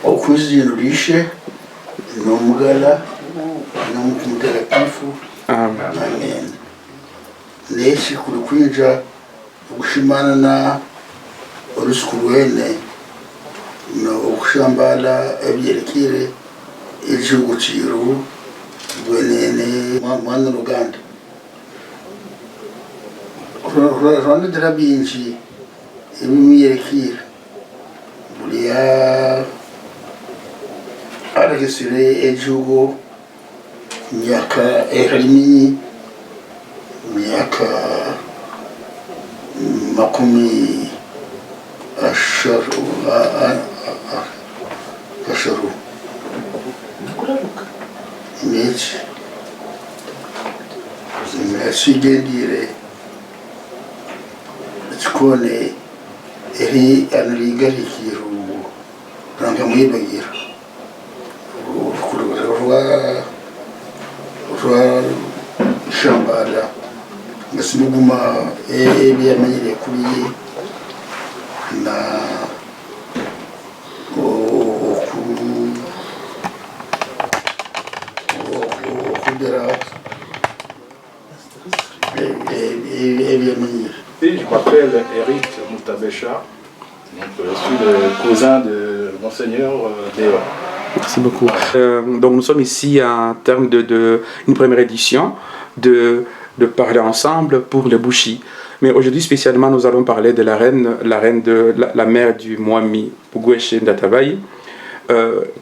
okuzirulishe nomugala n'omutakatifu amen. Neshi kulikwinja okushimana na olusuku lwene n'okushambala ebyerekire egihugu kiru lwenene mwana Uganda. Rwanda bingi ebimyerekire bulia aragesire egihugu myaka eharimi myaka makumi asharu image sigendire chikone eri analigarikiro ranga mwibagira rwa shambala ngasimuguma ebyamanyire kuri na Je m'appelle Eric Moutabécha, je suis le cousin de Monseigneur Léon. Merci beaucoup. Donc nous sommes ici en termes de une première édition de parler ensemble pour le Bushi. Mais aujourd'hui spécialement nous allons parler de la reine de la mère du Mwami, Pugweshe Ndatabaye.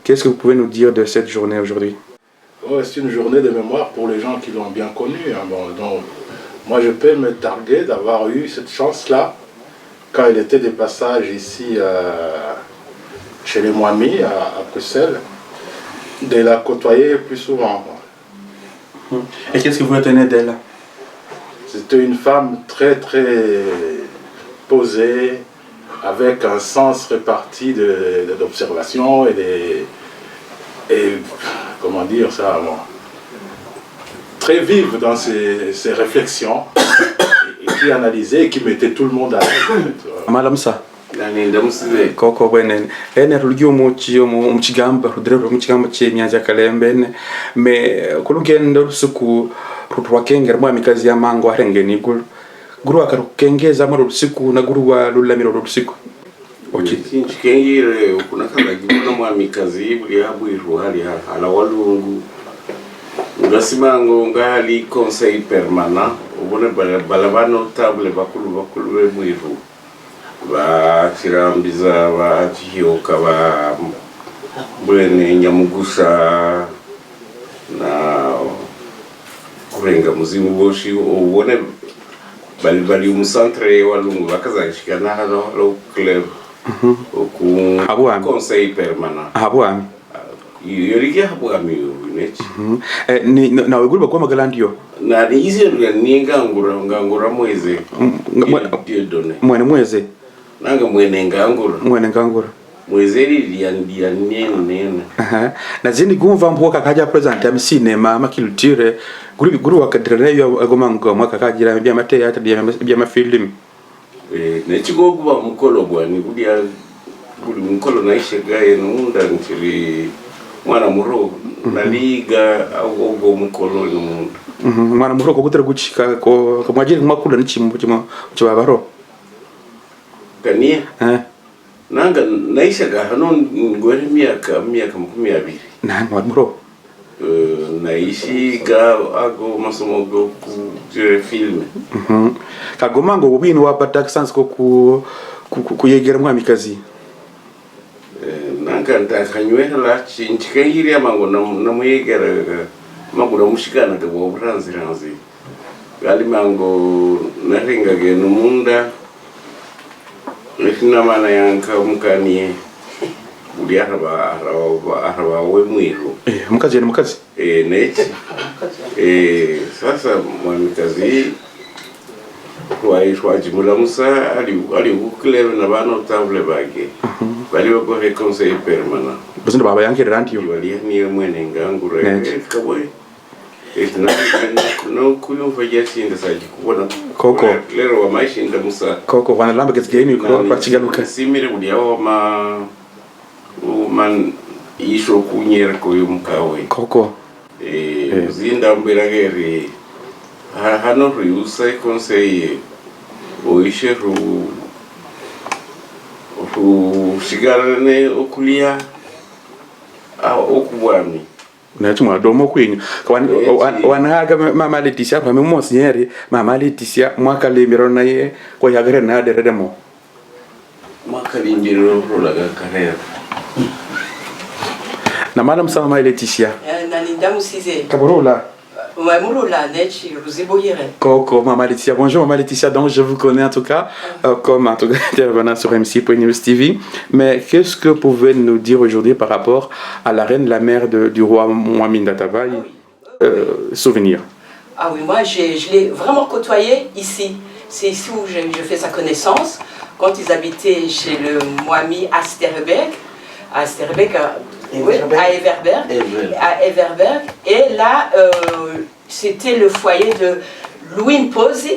Qu'est-ce que vous pouvez nous dire de cette journée aujourd'hui? C'est une journée de mémoire pour les gens qui l'ont bien connue. Hein. Bon, donc, moi je peux me targuer d'avoir eu cette chance-là quand il était de passage ici chez les Mwami à Bruxelles, de la côtoyer plus souvent. Et qu'est-ce que vous retenez d'elle? C'était une femme très très posée, avec un sens réparti d'observation et comment dire ça, bon, très vive dans ses réflexions et qui analysait et qui mettait tout le monde à l'aise. Madame ça. Koko bwenen ene rulyo mu kigamba rudrero mu kigamba ky'emyanja kalembene me kulugenda rusuku rutwakengera mu amikazi ya mango arengeni guru akarukengeza mu rusuku na guru wa lulamiro rusuku oki kengire kunakala gibona mu amikazi buri habwiru hali hala walungu ngasimango ngali conseil permanent ubone balabano table bakulu bemwiru ba kirambiza ba kiyoka ba bwene nyamugusha na kurenga muzimu boshi ubone bali umusantre walungu bakazashikana hano club ku conseil permanent habwami yorigia habwami nechi ni nawe gulba kwa magalandio na izi ni ngangura mweze mwene mweze nanga mwene ngangura mwezeri ya nene na zindi gumva mboka kaja present am cinema ma culture guru wakadira yo agomanga mwaka kagira bya mateata bya ma film ne chigokuba mukolo bwani buli mukolo naishe gaye nunda ntiri mwana muro naliga agogo mukolo nunda mwana muro ko gutera gucika ko mwagire makulu n'ikimbo cyabaro kaniye nanga naisha ga hano ngwere myaka 20 na mwana muro naishi ga ago masomo go ku film kagoma ngo ubintu wapata sans ko kuyegera mwamikazi nanga ndakanywera la chinchikayiri amango namuyegera magura mushikana de bobranziranzi gali mango naringa ge numunda Lefina mana yanka mukaniye buri araba we mwiru mukazi ni mukazi neti sasa mwamikazi kwa jimula musa ali ukleve na bana table bage bali ko conseil permanent buzinde baba yanke ranti yo bali ni mwene ngangura kaboy no kuyumva yasinda saji kubona koko lero wa maishinda musa koko wana lamba getgeni ko pachigaluka simire buli yawo man iso kunyer ko yung kawe koko zinda mbiragere hano riusa conseiller o ishe ru sigarane okulia okubwami na tuma domo kwinyu wanaga mama Leticia kwa memo sinyeri mama Leticia mwaka limiro na ye kwa yagare na deremo mwaka limiro rolaga karera na madame sama Leticia na nindamu size kaborula Coco, Maman Laetitia. Bonjour Maman Laetitia, donc je vous connais en tout cas comme en tout cas intervenant sur MC pour News TV. Mais qu'est-ce que vous pouvez nous dire aujourd'hui par rapport à la reine, la mère du roi Mohamed Ndatabaye souvenir? Ah oui, moi je l'ai vraiment côtoyé ici. C'est ici où je fais sa connaissance. Quand ils habitaient chez le Mohamed à Sterbeek, à Everberg. Et là, c'était le foyer de Louis Posi,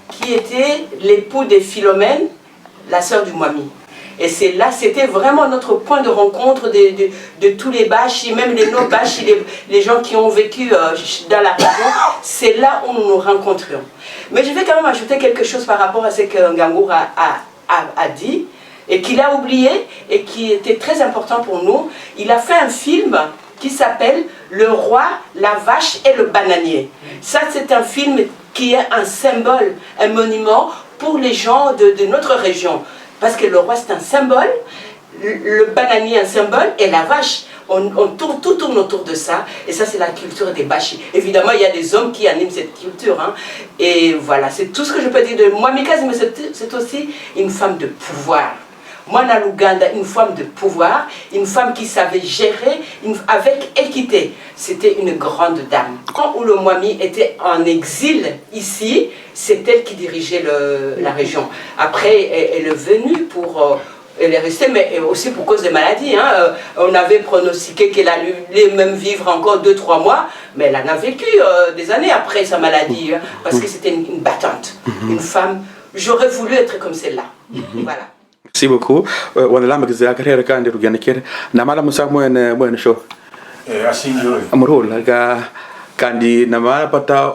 qui était l'époux de Philomène, la sœur du Mohamed. Et c'est là, c'était vraiment notre point de rencontre de tous les Bashi, même les non-Bashi, les gens qui ont vécu dans la région. C'est là où nous nous rencontrions. Mais je vais quand même ajouter quelque chose par rapport à ce que Ngangour a dit, et qu'il a oublié, et qui était très important pour nous. Il a fait un film qui s'appelle Le roi, la vache et le bananier. Ça, c'est un film qui est un symbole, un monument pour les gens de notre région. Parce que le roi, c'est un symbole, le bananier, un symbole, et la vache, tout tourne autour de ça. Et ça, c'est la culture des Bashi. Évidemment, il y a des hommes qui animent cette culture. Hein. Et voilà, c'est tout ce que je peux dire de moi. Mikazi, mais c'est aussi une femme de pouvoir. Mwana Luganda, une femme de pouvoir, une femme qui savait gérer avec équité. C'était une grande dame. Quand le Mohamed était en exil ici, c'est elle qui dirigeait la région. Après, elle est venue pour... elle est restée, mais aussi pour cause des maladies. Hein. On avait pronostiqué qu'elle allait même vivre encore 2-3 mois, mais elle en a vécu des années après sa maladie, hein, parce que c'était une battante, une femme. J'aurais voulu être comme celle-là. Voilà. Merci beaucoup. On est là, mais c'est agréable quand on regarde. Namala Moussa Mouen show. Asinjo. Amorol, kandi namala pata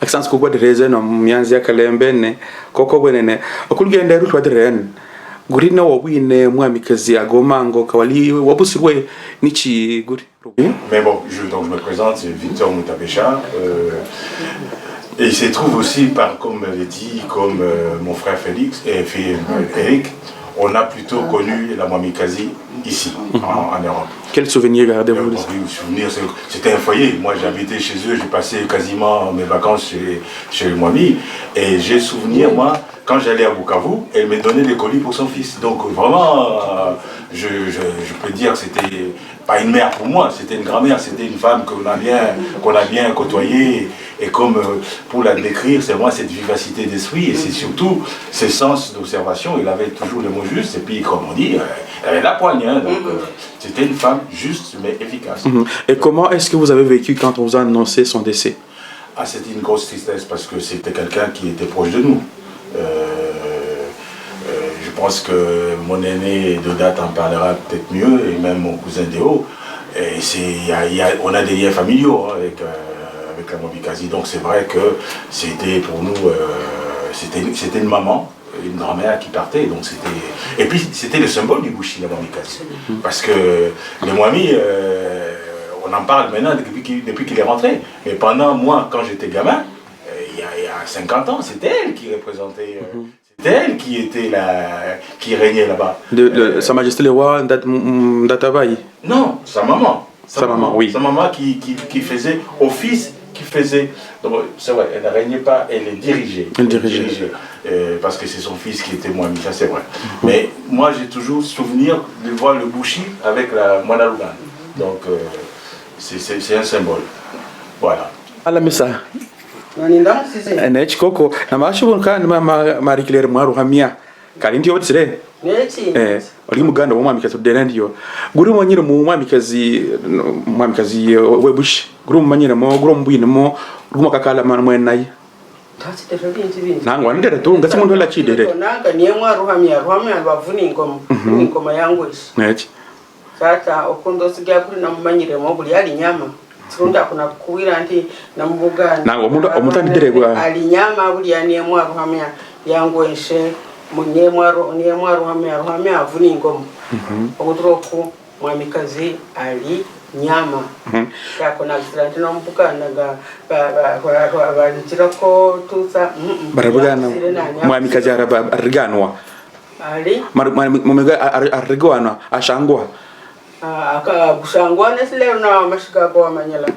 accent ko de raison mianzia kalembene koko benene okulgenda rutwa de ren gurina wawine mwamikazi agomango kawali wabusirwe nichi guri. Mais bon, donc je me présente, c'est Victor Moutabecha. Et il se trouve aussi, comme l'a dit, comme mon frère Félix et Eric, on a plutôt connu la Mwamikazi ici, en Europe. Quel souvenir gardez-vous? C'était un foyer. Moi, j'habitais chez eux, j'ai passé quasiment mes vacances chez le Mwami. Et j'ai souvenir, moi, quand j'allais à Bukavu, elle me donnait des colis pour son fils. Donc vraiment, je peux dire que c'était pas une mère pour moi, c'était une grand-mère, c'était une femme qu'on a bien côtoyée. Et comme pour la décrire, c'est vraiment cette vivacité d'esprit et c'est surtout ce sens d'observation. Il avait toujours le mot juste et puis, comme on dit, elle avait la poigne. Hein, donc c'était une femme juste mais efficace. Et comment est-ce que vous avez vécu quand on vous a annoncé son décès? Ah, c'était une grosse tristesse parce que c'était quelqu'un qui était proche de nous. Je pense que mon aîné de date en parlera peut-être mieux, et même mon cousin Déo. On a des liens familiaux hein, avec la Mwamikazi, donc c'est vrai que c'était pour nous, c'était une maman, une grand-mère qui partait, donc et puis c'était le symbole du Bushi, la Mwamikazi. Parce que le Mwami, on en parle maintenant depuis qu'il est rentré, mais pendant moi, quand j'étais gamin, il y a 50 ans, c'était elle qui représentait... C'était elle qui régnait là-bas. Sa Majesté le roi Ndatabaye? Non, sa maman. Sa maman, oui. Sa maman qui faisait office, qui faisait... Donc c'est vrai, elle ne régnait pas, elle dirigeait. Elle dirigeait. Parce que c'est son fils qui était Mwami, ça c'est vrai. Mais moi j'ai toujours souvenir de voir le Bushi avec la Mwana Luganda. Donc c'est un symbole. Voilà. Alamisa. Koko, na mashubu kan Marie Claire Mwaru hamia. Kalinti yotsire. Oli muganda wa Mwamikazi denandiyo. Guru mwanyire mu Mwamikazi webush. Guru mwanyire mo, guru mbwine mo, guru makakala man mwenayi. nangu andere tu ngasi mundu la chidere nanga niye mwaruhamya bavuna ingoma yangu ishi nechi sata okundo sigia kuri namumanyire mo buli ali nyama turunda kuna kuwira nti namubugana nangu omuntu andere gwa ali nyama buli ani mwaruhamya yangu ishe niye mwaruhamya avuna ingoma okutroku mwamikazi ali nyama yakona gisirante no mupukana balikirako tuza barabugana mwamikazi ariganwa ali mwamiga ariganwa ashangwa akagushangwa nesilero na mashiga kwa manyala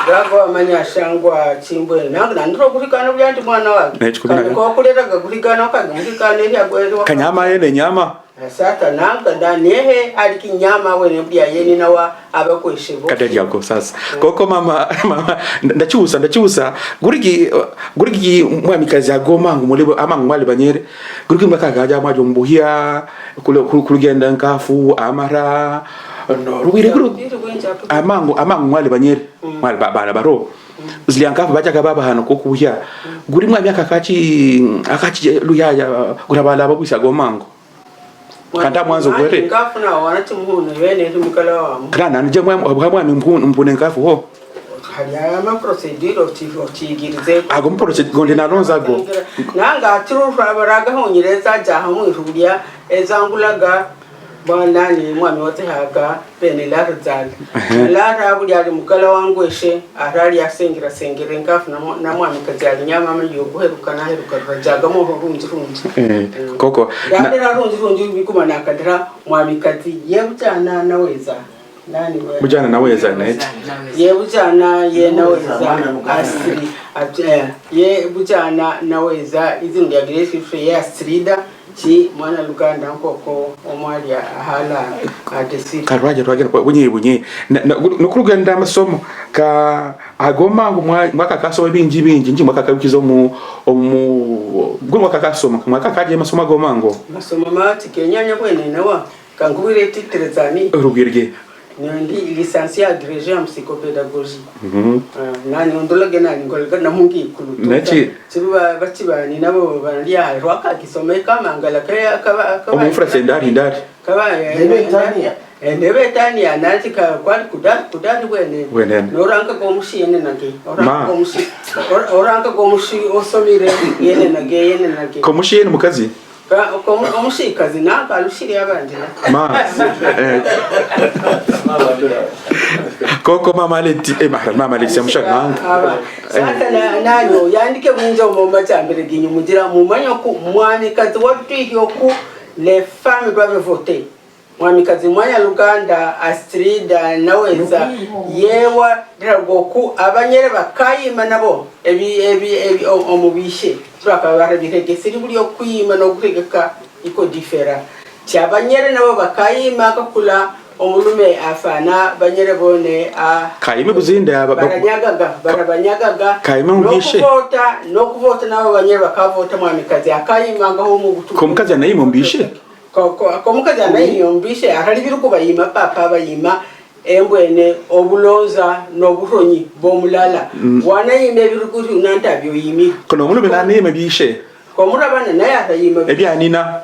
gago amanya shangwa chimbwe nanga ndiro kulikana byanti mwana wake ko kuleta gakulikana kagamukikana ya gwero kanyama yene nyama sata nanga ndanehe alikinyama wene bya yeni nawa abakweshebo kadali yako sasa koko mama ndachusa gurigi mwamikazi agomangu mulebo amangu mwali banyere gurigi mbakagaja mwajo mbuhia kulugenda nkafu amara no ruwire guru amangu mwali banyere mwali bana baro uziliankafu bajaga baba hano kokuhia guri mwami akachi luyaya gurabala bakwisa gomangu kanda mwanzo gwere ngafu na wanati muhune bene tumukala wa kana nje mwami mpune ngafu ho hariya ma procedure of tigirize ago procedure gonde nalonza go nanga turu baraga honyereza jaha mu irudia ezangulaga bwana ni mwami wote haka bene larzali lara buli ali mukala wangu eshe arali asengera ngafu na mwami kazali nyama amayo guherukana jaga mo runzi koko na runzi bikuma nakadira mwami kazi yebutana naweza nani bujana naweza net yebutana ye naweza asiri ye butana naweza izindi ya grace free ya strida chi mwana Luganda nkoko omwali ahala atesiri karwaje bunye nokurugenda amasomo ka agomangu mwaka kaso bingi nji mwaka kabikizo mu mwaka kasoma mwaka kaje masomo agomango masomo mati kenyanya kwene nawa kangubire titrezani rugirge ndi licencié agrégé en psychopédagogie nani ondologe nani ngolga namungi kulu nachi tiba batibani nabo bandia rwaka kisomeka mangala kaya kaba omufra sendari ndari kaba Tania nati ka kwali kudari wene noranga komushine nage oranga komushi osomire yene nage komushine mukazi omushikazi nanga alushiri abandi koko mama leti mama leti samshaka sasa nanyo yandike munjo moma chambere ginyu mujira mumanya ku mwani kazi watwiyo ku les femmes doivent voter mwami kazi mwanya Luganda Astrida naweza yewa dragoku abanyere bakayima nabo ebi omubishe turaka barabirege siri buri okuyima no kuregeka iko differa cyabanyere nabo bakayima akakula omulume afana banyere bone kayime buzinda barabanyagaga kayime mbishe no kuvota nabo banyere bakavota mwami kazi akayima ngaho mu butuku komukazi anayimo mbishe ko mukazi anayimo mbishe ahari biruko bayima papa bayima embwene obulonza noburonyi bomulala wanayime birukuti unantabyo yimi kono mulume nanime bishe ko murabana naye atayima ebyanina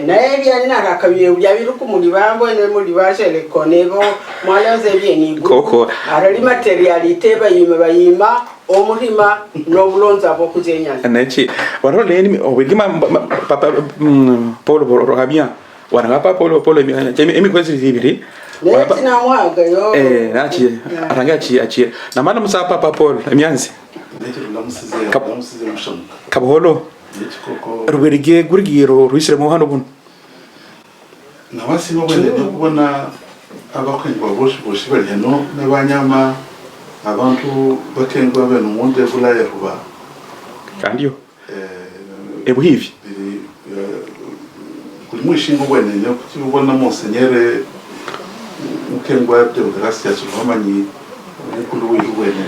naye ebyanina akabiye byabiruku muri bambwene muri bashele konebo mwalaze byeni koko arali materialite bayima omurima nobulonza bokuzenya nachi warole ni obigima papa Paulo Rohamia wana papa Paulo emi kwezi zibiri neti na mwaga yo nachi arangachi achi na mana musa papa Paulo emyanzi neti lamusize mushamu kabolo neti koko ruberige gurigiro ruisire mu hano bun nabasi babone kubona abakwenyi baboshi bari hano n'abanyama abantu bakengwa bene umuntu evulaye ruba kandiyo ebuhivi kuri mwishingo bwene nyo kutibona monsenyere ukengwa byo gracia tsubamanyi ukulu wibwene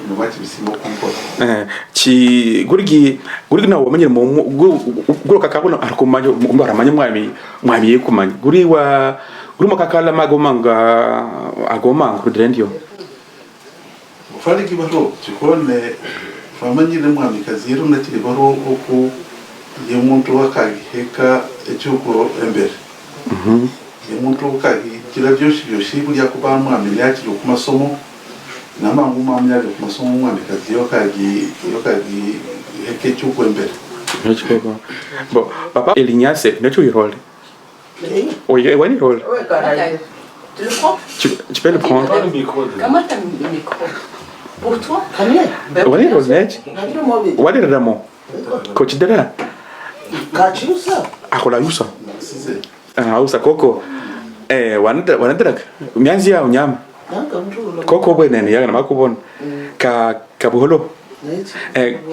nubati bisimo kumpota chi gurigi na wamenye mu guruka kabona arikumanyo mbaramanye mwami yekumanya guri mu kakala magomanga agomanga kudrendio twali kibaro chikone famanyire mwamikazi yero nakiri baro oku ye muntu wakagiheka ecyuko embere ye muntu wakagikira byoshi buriya kuba mwami yakiri ku masomo namangu mwami yakiri ku masomo mwamikazi yokagi heke ecyuko embere. Bon, papa Elignase, ne tu y rôle? Oui, il rôle. Tu le prends? Tu peux le prendre. Comment t'as mis le micro? Pour toi? Wali rôle, net? Wali Ramon. Coach de là. Kachusa. Akola yusa. Usa koko. Wanadrak. Mianzi ya unyama. Koko bwenene yaga na makubona. Ka buholo.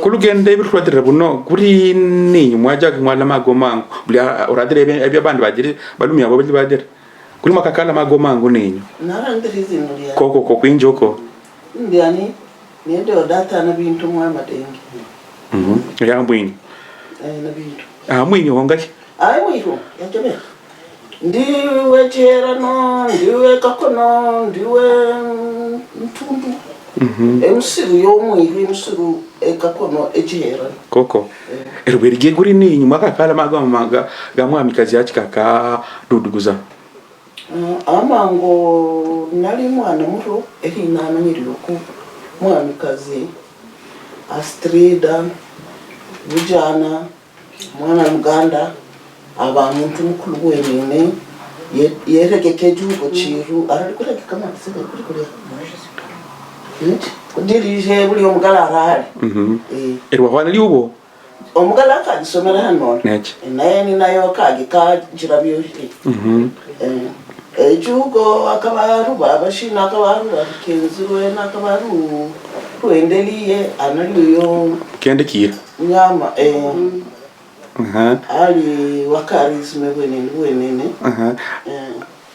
Kulugende birwadira buno kuri ni mwajaga mwala magomango bya uradire ebya bandi bagire balumya abo badire kuri makakala magomango ninyo narandirize muri koko kwinjoko ndiani niende data na bintu mwa madengi ya mbwini na bintu mwinyo hongaki mwiro yajome ndiwe cherano ndiwe kakono ndiwe mtumbu emusiru yomwiro emusiru ekakono echihera koko erwerige kuri ni nyuma kakala magamaga gamwamikazi yakika duduguza amango nali mwana muto erina amanyiriro ku mwamikazi Astrida bujana mwana Uganda abantu mukulu wenene yerekeke jugo chiru arali kureke kama sebe kuri kuri kudirije buri omugala arali erwa hwana liubo omugala akadisomera hano neche naye ni nayo kagi kajira byoshi jugo akabaru babashina akabaru akenzurwe nakabaru ruendeliye analiyo kende kira nyama ali wakarisme wenene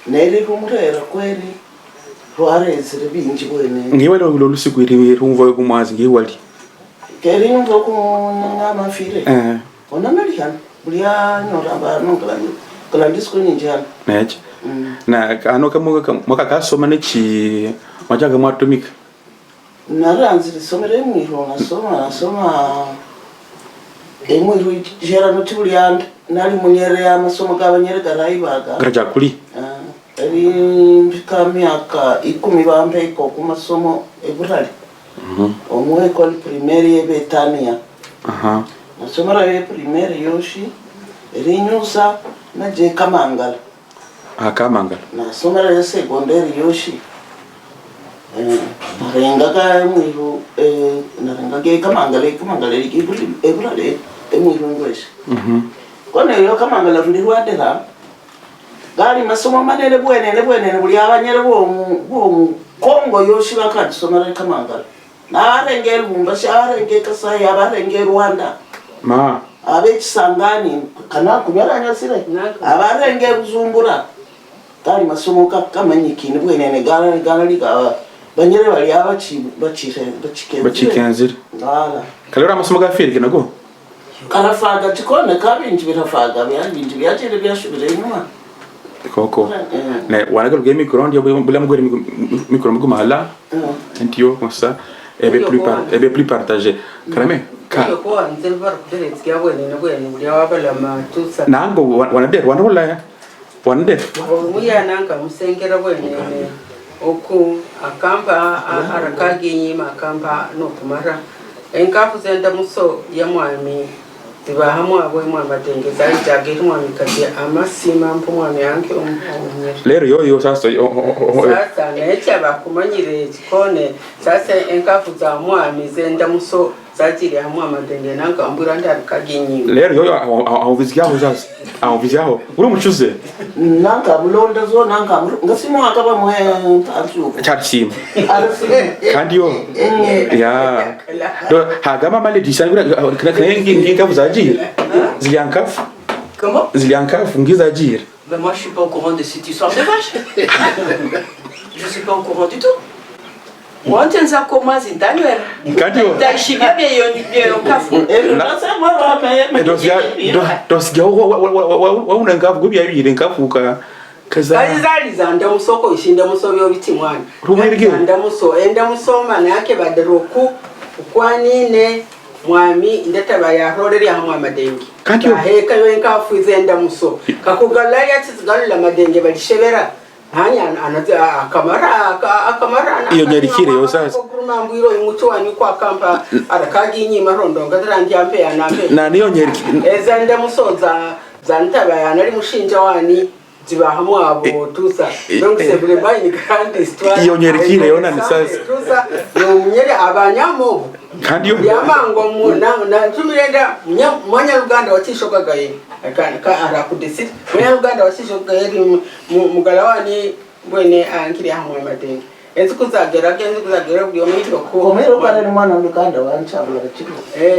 neri rumurera kweli rwarezere binji wenene ngiwe lo lusiku iri rumvo kumazi ngiwali keri rumvo kunyama fire ona nali han bulia nyora abantu kalandisiko ninjana neche na ano kama kasoma nechi majaga mwatumika naranzira somere mwiro nasoma emwiru jera no tuliand nali munyere ya masomo gabanyere garayibaga gaja kuli ari mbikamyaka 10 bambe ko ku masomo eburali omwe ko primaire ebetania nasomera ye primaire yoshi rinyusa na je kamangala Kamangala nasomera ye secondaire yoshi narenga ka mwiru narenga ke kamangala ikibuli eburali emwiru ngweshi kone yo kamangala ndiriwadera gali masomo manene bwenene buli abanyere bo Kongo yoshi bakadisomera kamangala narengera bumba sharenge kasai abarenge Rwanda ma abekisangani kana kubyaranya sire abarenge buzumbura gali masomo kamanyikini bwenene gala liga banyere bali bachikenzira ngala kalora amasomo gafirike nago karafaga tikone kabinji birafaga byabinji byacire byashubire inyuma koko ne wanaga le micro ndio bula mugore micro mugo mala entio comme ça et plus partagé carrément ko anzel var kudere tsiya bwene buli wabala matusa nango wanader muya nanga musengera bwene oku akamba arakagi nyima akamba no kumara enkafu zenda muso ya mwami tiba hamwe abo mwamba tengeza ijageri mwami kati amasima mpo mwami yanke omnyere lero yoyo sasa sasa necha bakumanyire chikone sasa enkafu za mwami zenda muso zachiri hamwe amadenge nanga ambura ndarikagi nyima lero yoyo awuviziaho sasa awuviziaho uri muchuze nanga bulonda zo nanga ngasimo akaba muhe ntatu charsim kandi yo ya do hagama maledisha nginga vuzajira ziliankafu comment ziliankafu ngizajira ben moi je suis pas au courant de cette histoire de vache je suis pas au courant du tout wantenza koma zintanywera kandi yo ndashibya byo kafu dosya wa unangafu gubya bire nkafuka kalizaliza ndamusoko ishinde musobyo biti mwana Rumwirige ndamuso mana yake badaroku ukwanine mwami ndataba ya roreri hamwe amadenge kaheka yo nkafuize ndamuso kakugalari atizigalira amadenge balishebera hanya anaza akamara iyo nyarikire yo sasa kurumambwiro imuco wanyu kwa kampa arakaji nyima rondo ngadrangi ampe yanampe na niyo nyarikire eza ndamusoza zantaba yanari mushinja wani ziba hamwe abo tusa donc c'est vraiment une grande histoire iyo nyarikire yo nani sasa tusa yo munyere abanyamo kandi yo yamango na tumirenda mwanya Uganda wacishogagaye ka arakudesiti mwanya Uganda wacishogagaye mugalawani bwene ankiri hamwe madenge ezikuzagera byo mwito ko komero kana mwana Uganda wanchabula chiko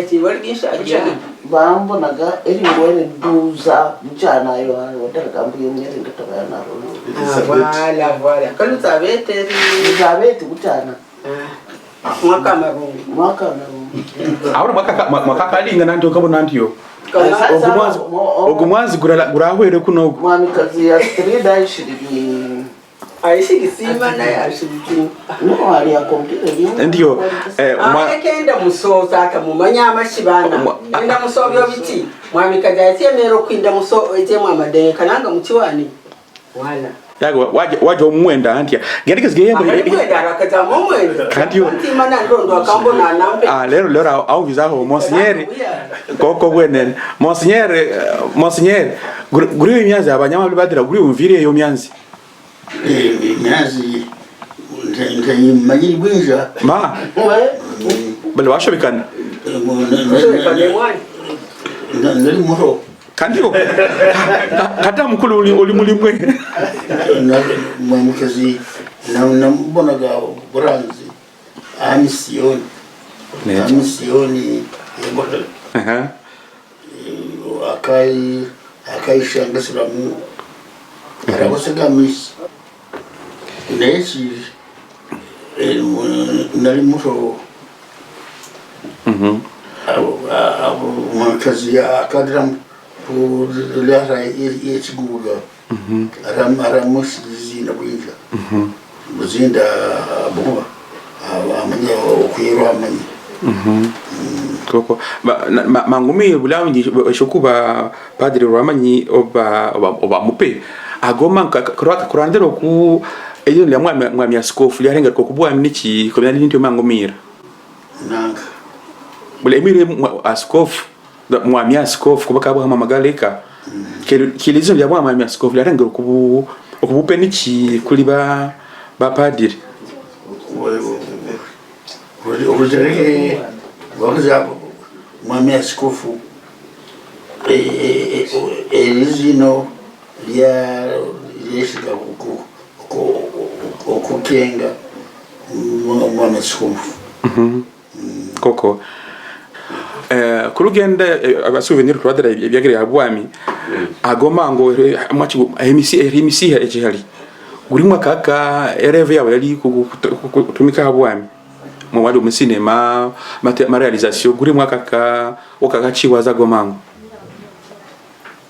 tiwali gishaje bambonaga eri ngwene duza mchana yo wadala kambuye munyere ndatabayana ro voilà kaluzabete kutana mwaka marungu ahora mwaka kalinga nanto kabona ntiyo ogumwazi gurahwere kuno mwamikazi ya strida ishiriki aishigisima na yashiriki no ali akompire ndiyo kenda musoza ata mumanya amashibana enda musobyo biti mwamikazi yatemero kwinda muso ete mwamadenge kananga mukiwani wala yago waje omwenda antia ngerike zigeyembe mwenda rakaza momwenda kandi yo timana ndondo akambona nampe lero au vizaho monseigneur koko bwenen monseigneur guri imyanzi abanyama badira guri umvire yo myanzi imyanzi ndayimanyiri bwinja ma bale washobikana ndari muho kandi yo kata mukulu uli mulimwe mwamikazi namubonaga buranzi amisiyoni yebola akayishangasiramu arabasegamisi neki nari muto mwamikazi akadiramu lara yechiguga aramushizina bwinja muzinda abuba amanya okuyirwa amanyi koko mangumi bulawingi shokuba padre Rwamanyi oba mupe agoma kurandero ku eyo lya mwami askofu lyarenga ko kubwa mniki ko byali ndio mangumira nanga bule emire askofu mwami askofu kuba kabwa magaleka kilizo lya mwami askofu lyarenga okubupe niki kuli ba padre urujere waza mwami askofu elizino lya yeshika okukenga mwami askofu koko kurugenda abasouvenir kwadra byagere abwami agoma ngo amachi emisi ejihali gurimwa kaka ereve yawe yali kutumika abwami mu wali mu cinema ma réalisation gurimwa kaka okakachiwa za gomango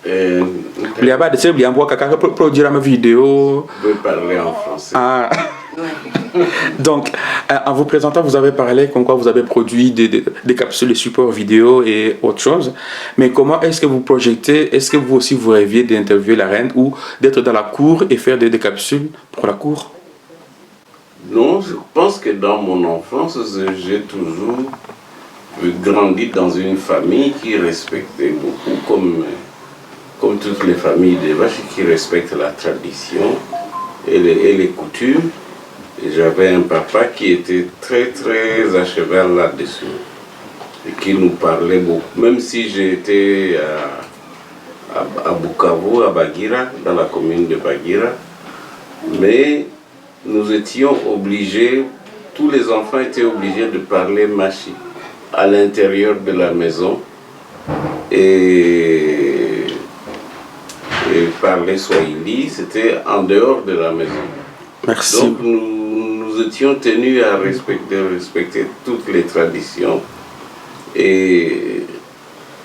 il y a pas de celui envoie kaka produire ma vidéo je parler en français donc en vous présentant vous avez parlé comme quoi vous avez produit des capsules de support vidéo et autre chose, mais comment est-ce que vous projetez, est-ce que vous aussi vous rêviez d'interviewer la reine ou d'être dans la cour et faire des capsules pour la cour? Non, je pense que dans mon enfance j'ai toujours grandi dans une famille qui respectait beaucoup comme toutes les familles des vaches qui respectent la tradition et les coutumes. Et j'avais un papa qui était très à cheval là-dessus et qui nous parlait beaucoup. Même si j'étais à Bukavu, à Bagira, dans la commune de Bagira, mais nous étions obligés, tous les enfants étaient obligés de parler machi à l'intérieur de la maison et parler swahili, c'était en dehors de la maison. Merci. Donc nous étions tenus à respecter toutes les traditions. Et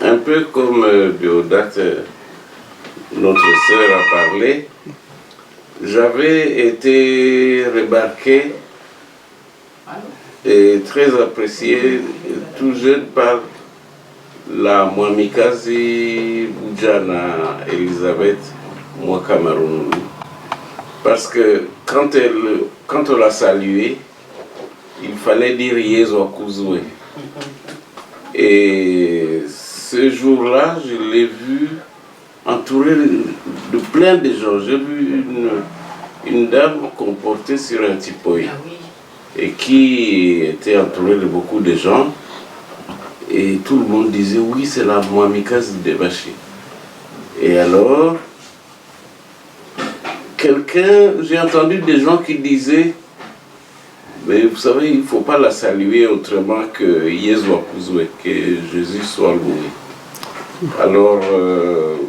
un peu comme Deodate, notre sœur a parlé, j'avais été remarqué et très apprécié tout jeune par la Mwamikazi Boudjana Elisabeth Mwakamarunu. Parce que quand on l'a saluée, il fallait dire Yezo Akuzwe. Et ce jour-là, je l'ai vu entouré de plein de gens. J'ai vu une dame qu'on portait sur un tipoï et qui était entourée de beaucoup de gens. Et tout le monde disait oui, c'est la Mwamikazi Debashi. Et alors, j'ai entendu des gens qui disaient, mais vous savez, il ne faut pas la saluer autrement que Yezu Akuzwe, que Jésus soit loué. Alors,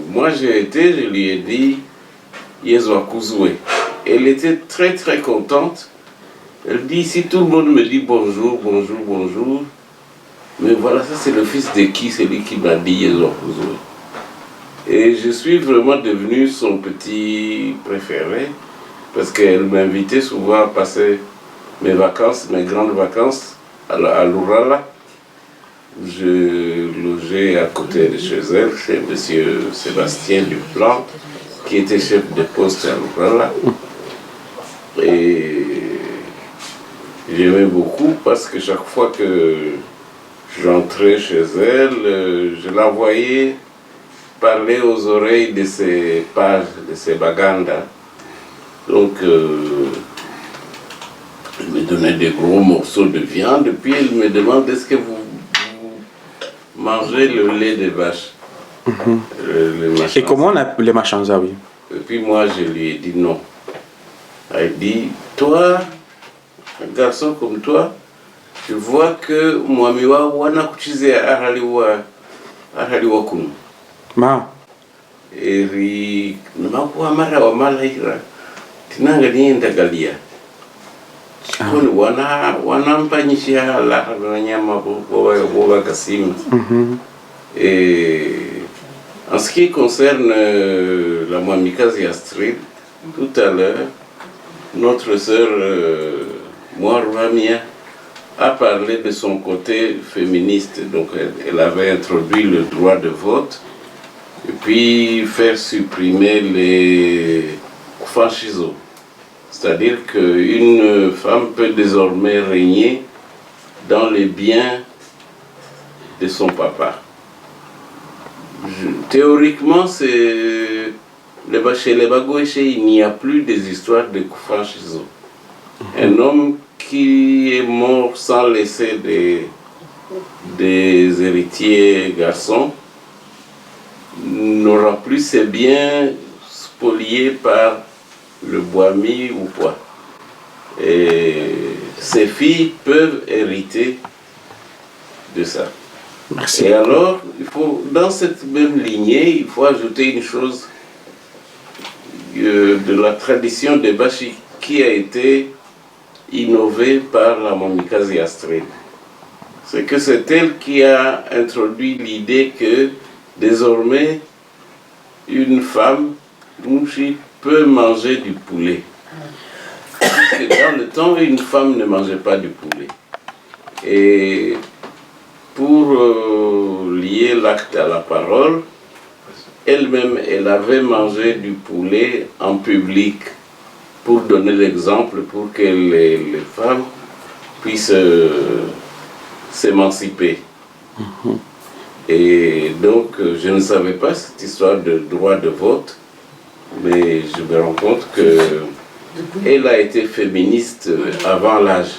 moi je lui ai dit Yezu Akuzwe. Elle était très très contente. Elle dit, si tout le monde me dit bonjour, bonjour, bonjour, mais voilà, ça c'est le fils de qui? C'est lui qui m'a dit Yezu Akuzwe. Et je suis vraiment devenu son petit préféré, parce qu'elle m'invitait souvent à passer mes vacances, mes grandes vacances à Lourala. Je logeais à côté de chez elle, chez M. Sébastien Duplan, qui était chef de poste à Lourala. Et j'aimais beaucoup parce que chaque fois que j'entrais chez elle, je la voyais parler aux oreilles de ses pages, de ses bagandas. Donc, elle me donnait des gros morceaux de viande, et puis elle me demande, est-ce que vous mangez le lait des vaches? Et comment on a les machanza, oui? Et puis moi, je lui ai dit non. Elle dit, toi, un garçon comme toi, tu vois que Mwamiwa wana kuchize ahaliwa kunu. Ma. Eri namakuwa mara wa malahira tinanga nienda galia. Chikoni wanampanyishia la nyama boba kasima. Et en ce qui concerne la Mwamikazi Astrid, tout à l'heure, notre sœur Mouarouamia a parlé de son côté féministe. Donc elle avait introduit le droit de vote et puis faire supprimer les franchisés. C'est-à-dire qu'une femme peut désormais régner dans les biens de son papa. Théoriquement, chez les Bagouéché, il n'y a plus des histoires de franchisés. Un homme qui est mort sans laisser des héritiers garçons n'aura plus ses biens spoliés par le boami ou quoi. Et ses filles peuvent hériter de ça. Merci. Et alors, dans cette même lignée, il faut ajouter une chose de la tradition des Bashi qui a été innové par la Mwamikazi Astrid. C'est que c'est elle qui a introduit l'idée que désormais une femme, Mouchi, peut manger du poulet. Parce que dans le temps, une femme ne mangeait pas du poulet. Et pour lier l'acte à la parole, elle-même, elle avait mangé du poulet en public, pour donner l'exemple, pour que les femmes puissent s'émanciper. Et donc, je ne savais pas cette histoire de droit de vote, mais je me rends compte qu'elle a été féministe avant l'âge.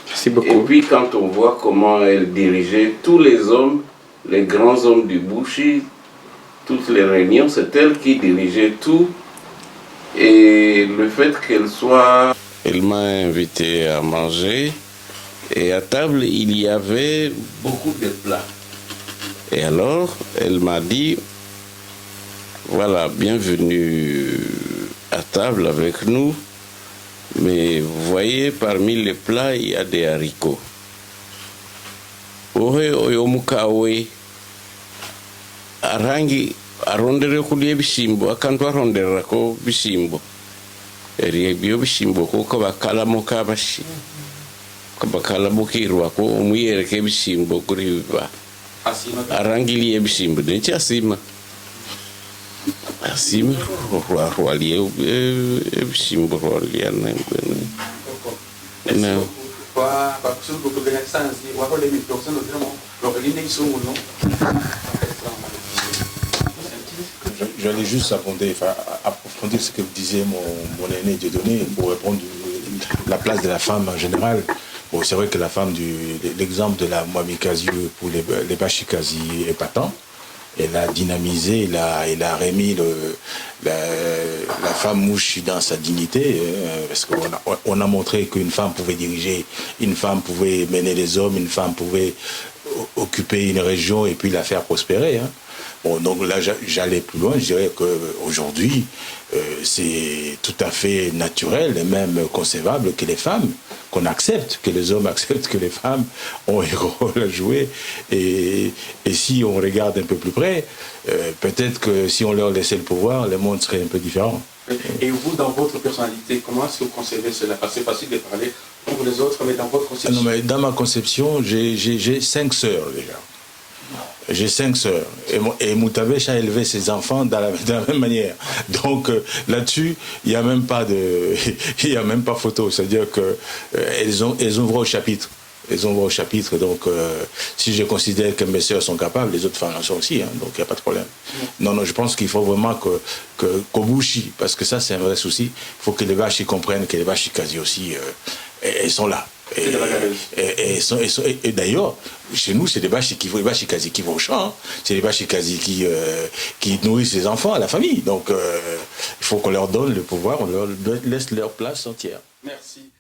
Merci beaucoup. Et puis, quand on voit comment elle dirigeait tous les hommes, les grands hommes du Bushi, toutes les réunions, c'est elle qui dirigeait tout. Et le fait qu'elle soit... Elle m'a invité à manger et à table il y avait beaucoup de plats. Et alors elle m'a dit, voilà, bienvenue à table avec nous, mais vous voyez parmi les plats il y a des haricots. Ohe oyomukawe arangi arondere kulia bishimbo akantu arondera ko bishimbo eri bio bishimbo ko kabakala mokabashi kabakala bukirwa ko umuyereke bishimbo kuri ba arangilie bishimbo nchi asima rwalie bishimbo rwalia na J'allais juste approfondir ce que disait mon aîné Dieudonné pour répondre la place de la femme en général. Bon, c'est vrai que la femme, l'exemple de la Mwami Kaziou pour les Bashikazi est patent. Elle a dynamisé, elle a remis la femme mouche dans sa dignité, parce qu'on a montré qu'une femme pouvait diriger, une femme pouvait mener les hommes, une femme pouvait occuper une région et puis la faire prospérer. Hein. Bon, donc là, j'allais plus loin, je dirais qu'aujourd'hui, c'est tout à fait naturel et même concevable que les femmes, qu'on accepte, que les hommes acceptent que les femmes ont un rôle à jouer. Et si on regarde un peu plus près, peut-être que si on leur laissait le pouvoir, le monde serait un peu différent. Et vous, dans votre personnalité, comment est-ce que vous concevez cela? Parce que c'est facile de parler pour les autres, mais dans votre conception... Non, mais dans ma conception, j'ai 5 sœurs déjà. J'ai 5 sœurs. Et Moutabesh a élevé ses enfants de la même manière. Donc là-dessus, il n'y a même pas photo. C'est-à-dire qu'elles ont droit au chapitre. Elles ont droit au chapitre. Donc si je considère que mes sœurs sont capables, les autres femmes en sont aussi. Hein, donc il n'y a pas de problème. Non, je pense qu'il faut vraiment qu'au Bushi, parce que ça c'est un vrai souci, il faut que les Bashi comprennent que les Bashi quasi aussi, elles sont là. Et d'ailleurs, chez nous, c'est des Bashikazi qui vont au champ, hein. C'est des Bashikazi qui nourrissent les enfants, la famille. Donc, il faut qu'on leur donne le pouvoir, on leur laisse leur place entière. Merci.